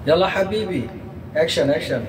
يلا حبيبي، اكشن اكشن.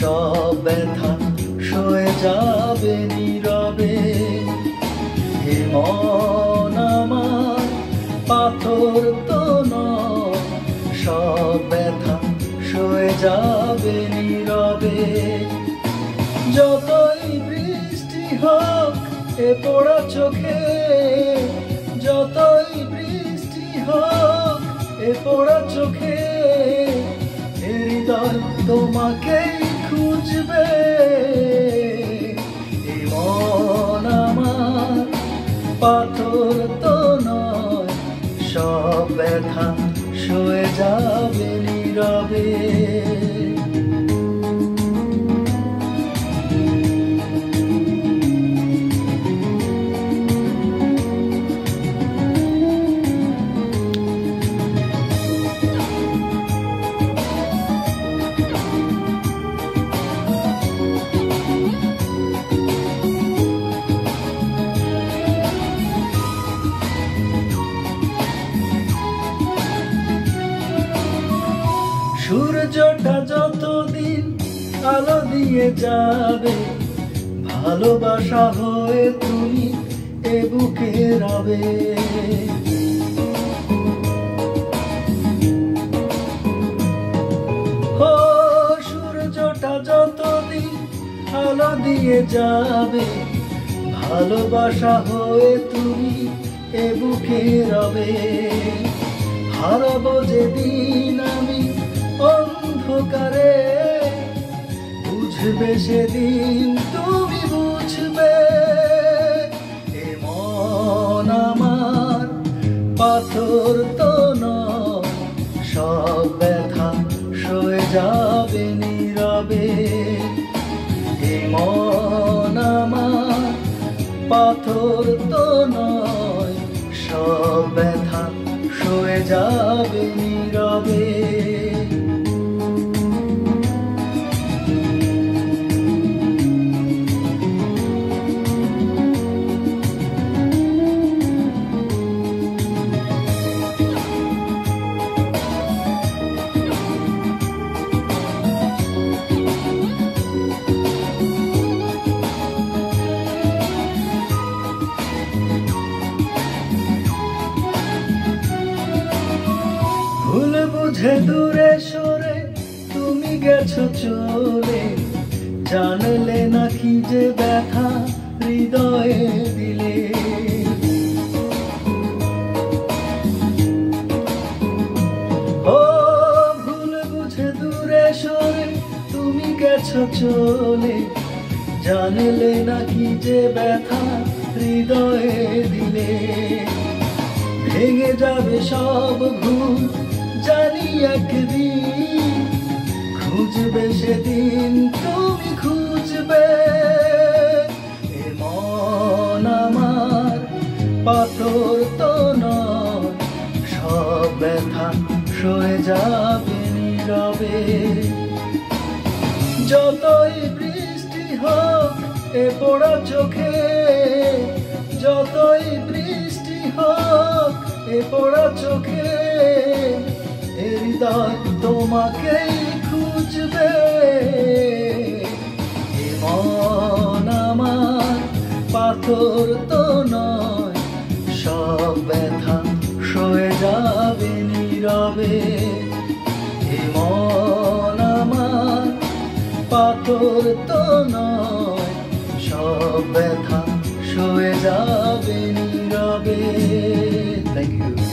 সব ব্যথা সয়ে যাবে নীরবে। হে মন আমার পাথর তো নয়, সব ব্যথা সয়ে যাবে নীরবে। যতই বৃষ্টি হোক এ পোড়া চোখে, যতই বৃষ্টি হোক এ পোড়া চোখে, হৃদয় তোমাকেই খুঁজবে। এ মন আমার পাথর তো নয়, সব ব্যথা সয়ে যাবে নীরবে। সূর্যটা যতদিন আলো দিয়ে যাবে, ভালোবাসা হয়ে তুমি এ বুকে রবে। ও সূর্যটা যতদিন আলো দিয়ে যাবে, ভালোবাসা হয়ে তুমি এ বুকে রবে। হারাবো যেদিন আমি অন্ধকারে, বুঝবে সেদিন তুমি বুঝবে। এ মন আমার পাথর তো নয়, সব ব্যথা সয়ে যাবে নীরবে। এ মন আমার পাথর তো নয়, সব ব্যথা সয়ে যাবে নীরবে। ভুল বুঝে দূরে সরে তুমি গেছো চলে, জানলে না কি যে ব্যথা হৃদয়ে দিলে। ও ভুল বুঝে দূরে সরে তুমি গেছো চলে, জানলে না কি যে ব্যথা হৃদয়ে দিলে। ভেঙে যাবে সব ঘুম জানি একদিন, খুঁজবে সেদিন তুমি খুঁজবে। এ মন আমার পাথর তো নয়, সব ব্যথা সয়ে যাবে নীরবে। যতই বৃষ্টি হোক এ পোড়া চোখে, যতই বৃষ্টি হোক এ পোড়া চোখে, হৃদয় তোমাকেই খুঁজবে। এ মন আমার পাথর তো নয়, সব ব্যথা সয়ে যাবে নীরবে। এ মন আমার পাথর তো নয়, সব ব্যথা সয়ে যাবে নীরবে। Thank you.